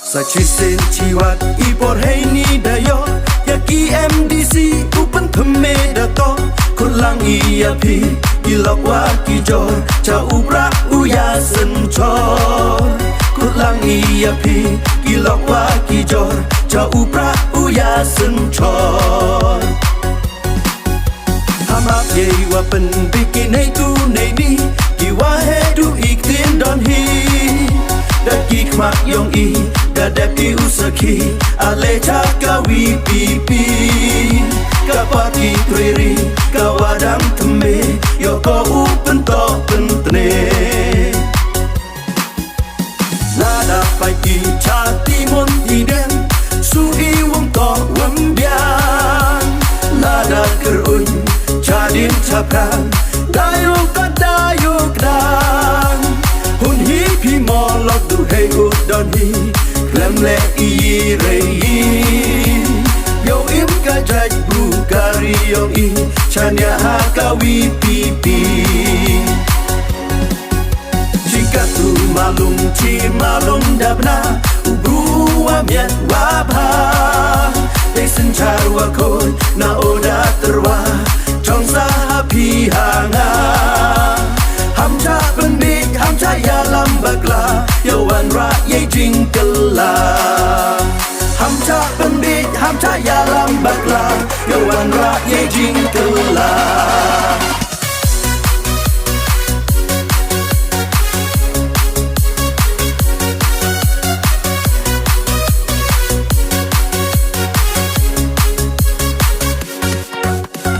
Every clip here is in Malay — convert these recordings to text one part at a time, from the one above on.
Sachisin chiwat ipor hey ni dayo Yaki MDC upan thame dato Kulang iya pi Ilok waki jor Cha ubra uya senchor Kulang iya pi Ilok waki jor Cha ubra uya senchor Hamap ye wapen bikin hey tu nei ni Kiwa hey du iktin don hi Daki kmak yong i Gadap ki usaki Ale chaka wi pipi Kapaki triri Kawadam teme Yoko upen to pentne Nada pagi chati mon idem Sui wong to wembian Nada kerun Chadin chapran Dayok dan Hun hi pi molok du hey udon hi Klem le i rei Yo im ka jaj bu kari yong i Chanya ha kawi pipi Jika tu malum ci malum dabna Ubru wa miat wabha Desen charwa kon na oda terwa Chong sa pi hanga Hamcha pendik hamcha ya lambakla Yawan ra ye jingkela Hamcha pendik hamcha ya lambakla Yawan ra ye jingkela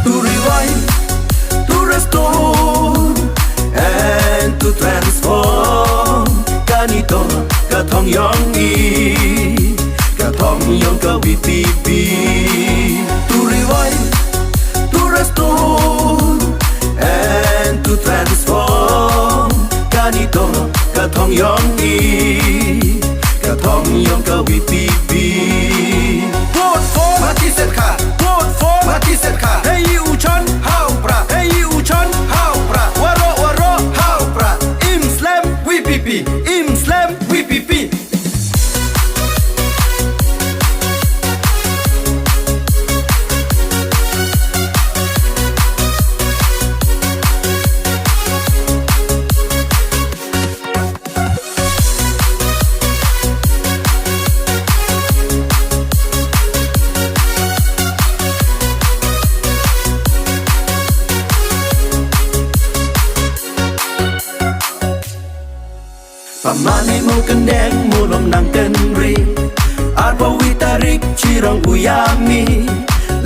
To rewind, to restore and to transform Kanito katong yong i Katong yong kawi pipi To rewind, to restore and to transform Kanito katong yong i Katong yong kawi pipi Vote for Mati Setka Vote for Mati Setka Hey Uchon How pra Hey Uchon How pra Waro waro How pra Im slam WPP Im slam WPP Pamani mo kendeng mulom nang kenri Arpa witarik cirong uyami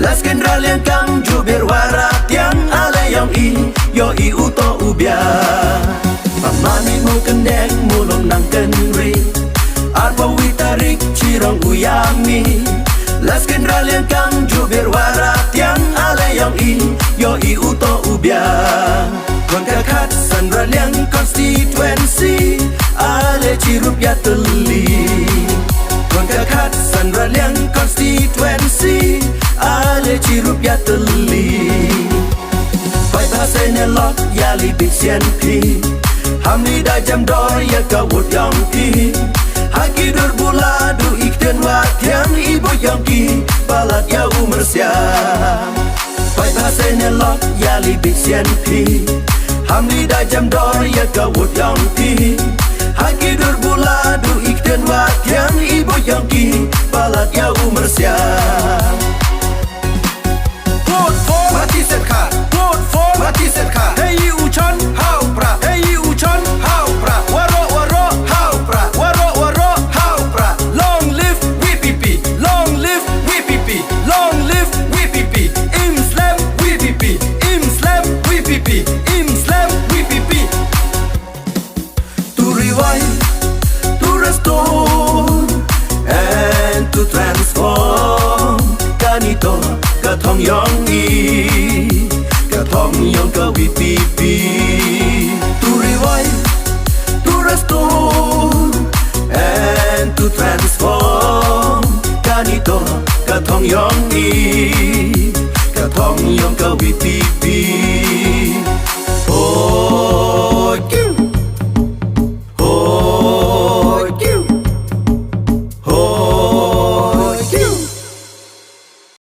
Las kendral yang kang jubir warat yang ale yang i Yo i uto ubia Pamani mo kendeng mulom nang kenri Arpa witarik cirong uyami Las kendral yang kang jubir warat yang ale yang i Yo i uto ubia Kon kakat sandra liang konstituensi Ale cirup ya teli Kon kakat sandra liang konstituensi Ale cirup ya teli Pai pasene lot ya libik sian pi Hamni da jam dor ya kawut yang pi Haki dur buladu ikten wak yang ibu yang ki Balat ya umur siam Pai pasene lot ya libik sian pi Hamni da jam dor ya kawut yang pi Haki dur buladu ikten wak yang ibu yang ki Balat ya umur siam Vote for Mati Setka Vote for Mati Setka Hey Uchon How pra Hey Uchon How pra Waro waro How pra Waro waro How pra Long live WPP Long live WPP Long live WPP Im slam WPP Im slam WPP Im slam WPP To rewind To restore and to transform Kanito katong yong i Katong yong kawi pipi To rewind To restore and to transform Kanito katong yong i Katong yong kawi pipi